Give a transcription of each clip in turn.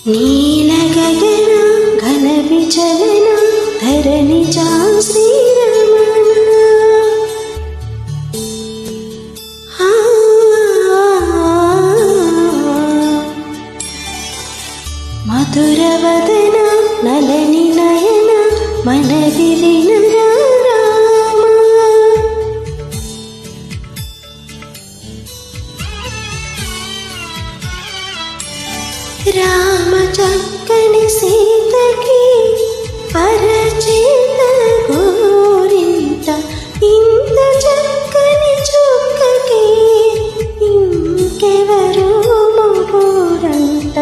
నీలగగన ఘన విచలన ధరణిజా శ్రీరమణ మధురవదన నలని నయన మనది వినరా రామ చక్కని సీతకి పరచేత గోరింత ఇంత చక్కని చుక్కకి ఇంకెవరు మొగోరంట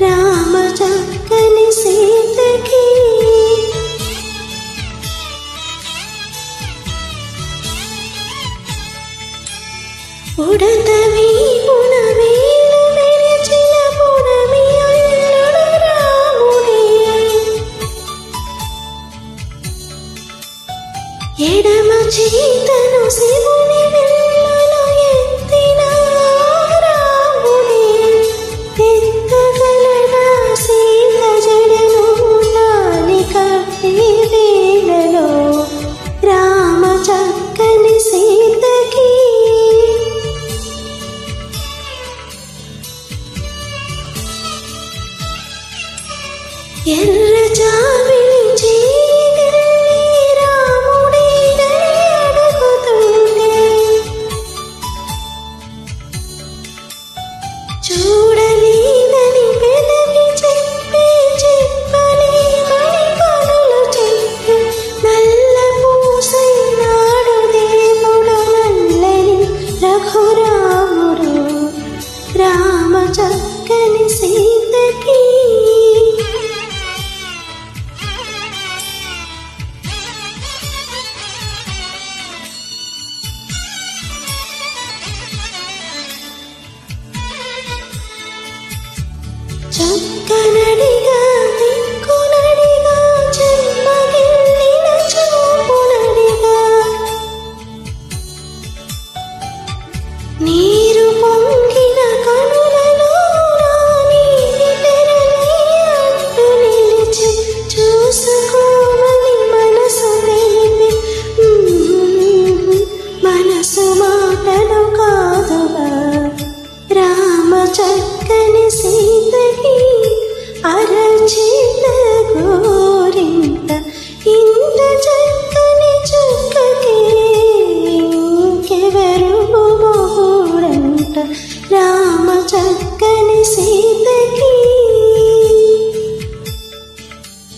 రామ చక్కని సీతకి ఉడతవి పునవి ఎడమ చేతను శివుని విల్లులో ఎత్తిన రాముడే ఎత్తగలడా సీత జడను తాలి కట్టి వేళలో రామ చక్కని సీతకి ఎర్ర జాబిలి చూడలేదని పెదవి చెప్పే చెప్పని మణి పనులు చెప్పే నల్ల పూసైనాడు దేవుడు నల్లని రఘురాముడు రామ చక్కని సీతకి చక్కనడి